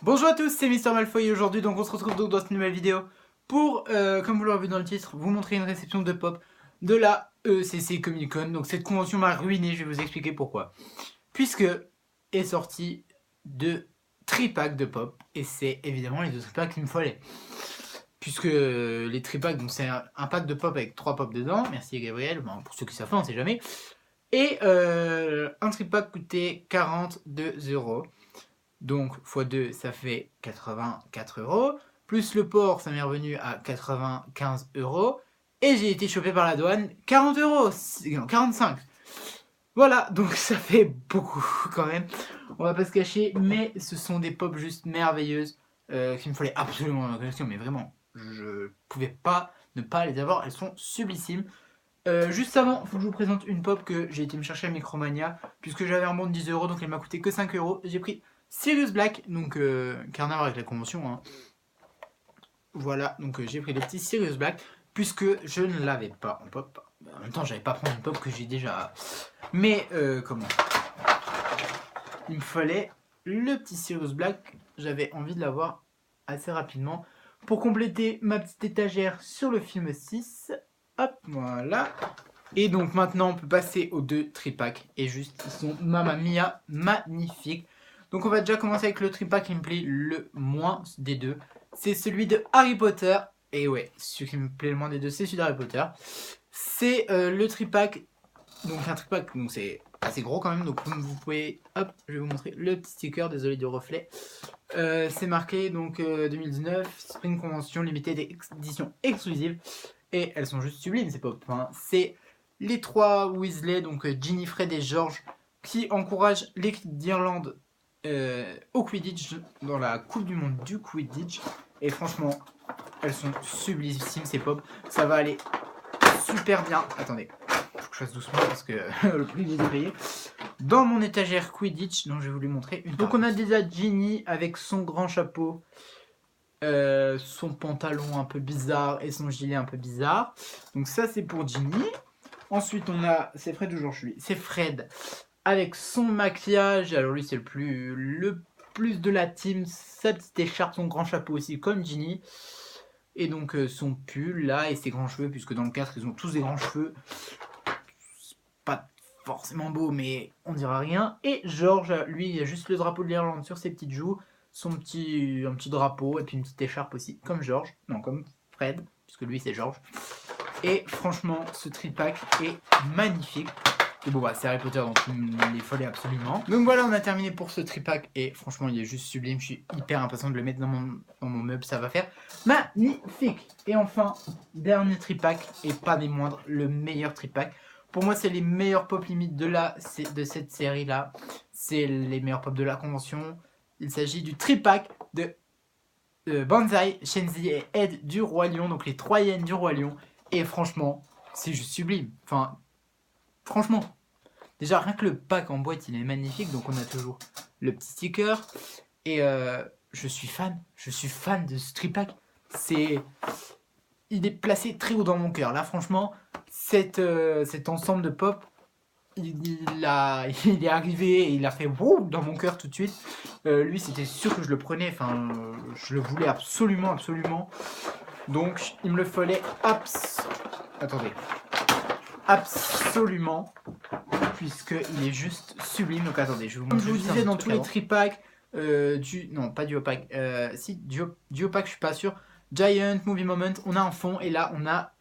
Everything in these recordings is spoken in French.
Bonjour à tous, c'est Mister Malfoy et aujourd'hui donc on se retrouve donc dans cette nouvelle vidéo pour, comme vous l'aurez vu dans le titre, vous montrer une réception de pop de la ECC Comic Con. Donc cette convention m'a ruiné, je vais vous expliquer pourquoi. Puisque est sorti deux tripacks de pop et c'est évidemment les deux tripacks qu'il me fallait. Puisque les tripacks, donc c'est un pack de pop avec 3 pop dedans, merci Gabriel, bon, pour ceux qui savent pas, on sait jamais. Et un tripack coûtait 42 €. Donc x2 ça fait 84 €. Plus le port ça m'est revenu à 95 €. Et j'ai été chopé par la douane 40 €. Non, 45. Voilà, donc ça fait beaucoup quand même. On va pas se cacher, mais ce sont des pop juste merveilleuses qu'il me fallait absolument dans ma collection. Mais vraiment, je pouvais pas ne pas les avoir. Elles sont sublissimes. Juste avant, il faut que je vous présente une pop que j'ai été me chercher à Micromania. Puisque j'avais un bon de 10 €, donc elle m'a coûté que 5 €. J'ai pris Sirius Black, donc qui a rien à voir avec la convention. Hein. Voilà, donc j'ai pris le petit Sirius Black. Puisque je ne l'avais pas en pop. En même temps, j'avais pas prendre une pop que j'ai déjà. Mais comment il me fallait le petit Sirius Black. J'avais envie de l'avoir assez rapidement pour compléter ma petite étagère sur le film 6. Hop, voilà. Et donc maintenant on peut passer aux deux tripacks. Et juste, ils sont mamma mia, magnifiques. Donc on va déjà commencer avec le tripack qui me plaît le moins des deux. C'est celui de Harry Potter. Et ouais, celui qui me plaît le moins des deux, c'est celui d'Harry Potter. C'est le tripack. Donc un tripack, donc c'est assez gros quand même. Donc vous pouvez, hop, je vais vous montrer le petit sticker. Désolé du reflet. C'est marqué donc 2019 Spring Convention limitée d'édition exclusive. Et elles sont juste sublimes ces pop. Hein. C'est les 3 Weasley, donc Ginny, Fred et George, qui encouragent l'équipe d'Irlande au Quidditch dans la Coupe du Monde du Quidditch. Et franchement, elles sont sublissimes ces pop. Ça va aller super bien. Attendez, faut que je fasse doucement parce que le prix les a payé. Dans mon étagère Quidditch, donc je vais vous les montrer. Donc on a déjà Ginny avec son grand chapeau. Son pantalon un peu bizarre et son gilet un peu bizarre. Donc ça c'est pour Ginny. Ensuite on a, c'est Fred ou George lui. C'est Fred avec son maquillage. Alors lui c'est le plus de la team. Sa petite écharpe, son grand chapeau aussi comme Ginny. Et donc son pull là et ses grands cheveux puisque dans le 4 ils ont tous des grands cheveux. C'est pas forcément beau mais on dira rien. Et George lui il a juste le drapeau de l'Irlande sur ses petites joues. Un petit drapeau et puis une petite écharpe aussi, comme George, non comme Fred, puisque lui c'est George. Et franchement, ce tripack est magnifique. Et bon, bah, c'est Harry Potter, donc il les fallait absolument. Donc voilà, on a terminé pour ce tripack et franchement, il est juste sublime. Je suis hyper impatient de le mettre dans mon meuble, ça va faire magnifique. Et enfin, dernier tripack et pas des moindres, le meilleur tripack. Pour moi, c'est les meilleurs pop limites de cette série là. C'est les meilleurs pop de la convention. Il s'agit du tripack de Banzai, Shenzi et Ed du Roi Lion, donc les 3 hyènes du Roi Lion. Et franchement, c'est juste sublime. Enfin, franchement. Déjà, rien que le pack en boîte, il est magnifique. Donc on a toujours le petit sticker. Et je suis fan de ce tripack. Il est placé très haut dans mon cœur. Là, franchement, cet ensemble de pop, il est arrivé et il a fait wouh dans mon cœur tout de suite. Lui, c'était sûr que je le prenais. Enfin, je le voulais absolument. Donc, il me le fallait absolument, puisqu'il est juste sublime. Donc, attendez, je vous montre. Comme je vous disais dans tous les tripacks, non, pas Duopack. Si, Duopack, je suis pas sûr. Giant, Movie Moment, on a un fond et là, on a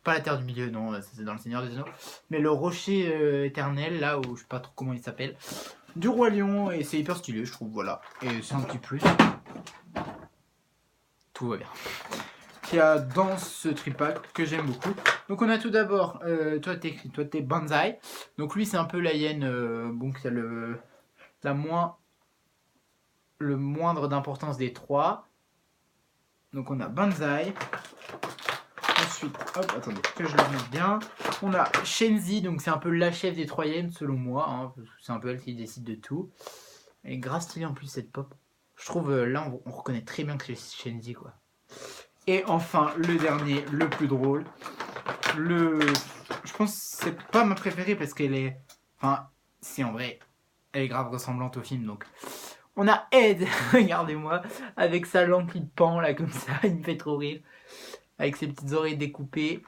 pas la terre du milieu, non, c'est dans le Seigneur des Anneaux, mais le rocher éternel, là où je sais pas trop comment il s'appelle, du Roi Lion, et c'est hyper stylé, je trouve, voilà. Et c'est un petit plus. Tout va bien. Qu'il y a dans ce tripack que j'aime beaucoup. Donc on a tout d'abord, toi t'es Banzai. Donc lui c'est un peu la hyène, bon, qui a le moindre d'importance des 3. Donc on a Banzai. Ensuite, hop, attendez, que je le remette bien. On a Shenzi, donc c'est un peu la chef des 3 hyènes selon moi. Hein, c'est un peu elle qui décide de tout. Elle est grave stylée en plus cette pop. Je trouve là on reconnaît très bien que c'est Shenzi quoi. Et enfin le dernier, le plus drôle. Je pense que c'est pas ma préférée parce qu'elle est. Enfin, si en vrai, elle est grave ressemblante au film donc. On a Ed, regardez-moi, avec sa langue qui pend là comme ça, il me fait trop rire. Avec ses petites oreilles découpées,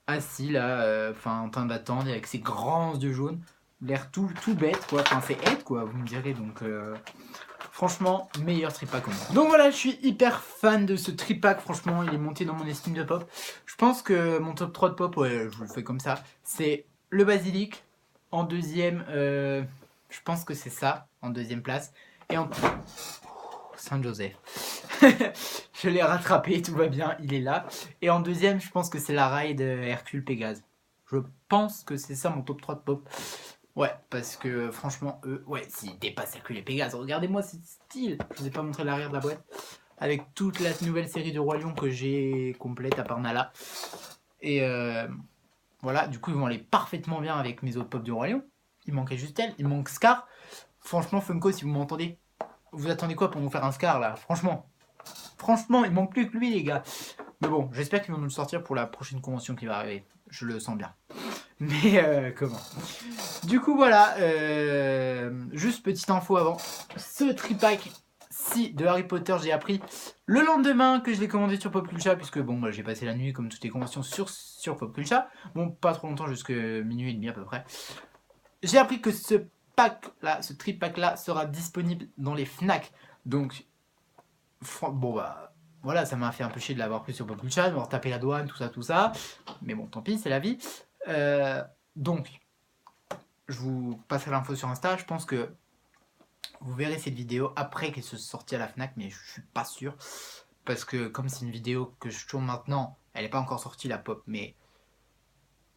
assis là, en train d'attendre, avec ses grands yeux jaunes. L'air tout bête quoi, enfin c'est Ed quoi, vous me direz donc... Franchement, meilleur tripack au monde. Donc voilà, je suis hyper fan de ce tripack. Franchement, il est monté dans mon estime de pop. Je pense que mon top 3 de pop, ouais, je le fais comme ça. C'est le basilic. En deuxième, je pense que c'est ça, en deuxième place. Et en... Saint-Joseph. Je l'ai rattrapé, tout va bien, il est là. Et en deuxième, je pense que c'est la ride Hercule Pégase. Je pense que c'est ça mon top 3 de pop. Ouais, parce que franchement, eux, ouais, s'ils dépassent Hercule et Pégase, regardez-moi ce style. Je vous ai pas montré l'arrière de la boîte. Avec toute la nouvelle série de Roi Lion que j'ai complète à part Nala. Et voilà, du coup, ils vont aller parfaitement bien avec mes autres pop du Roi Lion. Il manquait juste elle, il manque Scar. Franchement, Funko, si vous m'entendez, vous attendez quoi pour nous faire un Scar là? Franchement, il manque plus que lui, les gars. Mais bon, j'espère qu'ils vont nous le sortir pour la prochaine convention qui va arriver. Je le sens bien. Mais comment? Du coup voilà, juste petite info avant, ce tripack si de Harry Potter j'ai appris le lendemain que je l'ai commandé sur Popculcha, puisque bon bah, j'ai passé la nuit comme toutes les conventions sur Popculcha, bon pas trop longtemps, jusque minuit et demi à peu près. J'ai appris que ce pack là, ce tripack là sera disponible dans les Fnac, donc bon bah voilà, ça m'a fait un peu chier de l'avoir pris sur Popculcha, de m'avoir tapé la douane, tout ça, mais bon tant pis, c'est la vie. Donc je vous passerai l'info sur Insta. Je pense que vous verrez cette vidéo après qu'elle se sortie à la Fnac, mais je suis pas sûr. Parce que comme c'est une vidéo que je tourne maintenant, elle n'est pas encore sortie la pop, mais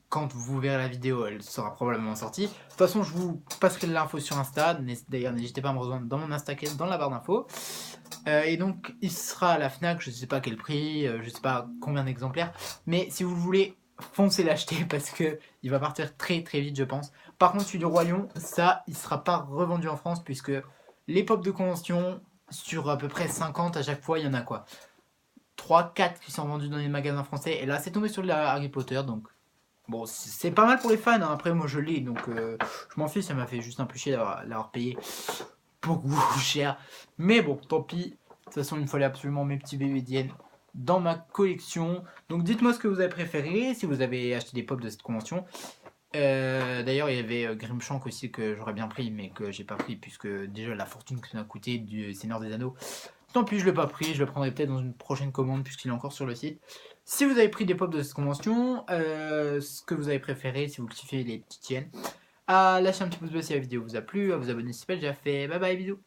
quand vous verrez la vidéo, elle sera probablement sortie. De toute façon, je vous passerai l'info sur Insta. D'ailleurs, n'hésitez pas à me rejoindre dans mon Insta, dans la barre d'infos. Et donc, il sera à la Fnac, je sais pas quel prix, je sais pas combien d'exemplaires. Mais si vous voulez, foncez l'acheter parce que il va partir très très vite, je pense. Par contre, celui du Roi Lion, ça, il sera pas revendu en France puisque les pop de convention, sur à peu près 50 à chaque fois, il y en a quoi 3, 4 qui sont vendus dans les magasins français. Et là, c'est tombé sur la Harry Potter, donc bon, c'est pas mal pour les fans. Hein. Après, moi, je l'ai, donc je m'en fiche. Ça m'a fait juste un peu chier d'avoir payé beaucoup cher. Mais bon, tant pis. De toute façon, il me fallait absolument mes petits bébés d'hyène dans ma collection. Donc dites-moi ce que vous avez préféré, si vous avez acheté des pop de cette convention. D'ailleurs, il y avait Grimshank aussi que j'aurais bien pris, mais que j'ai pas pris, puisque déjà la fortune que ça m'a coûté du Seigneur des Anneaux. Tant pis, je l'ai pas pris, je le prendrai peut-être dans une prochaine commande, puisqu'il est encore sur le site. Si vous avez pris des pop de cette convention, ce que vous avez préféré, si vous kiffez les petites hyènes, à lâcher un petit pouce bleu si la vidéo vous a plu, à vous abonner si ce n'est pas déjà fait. Bye bye, bisous.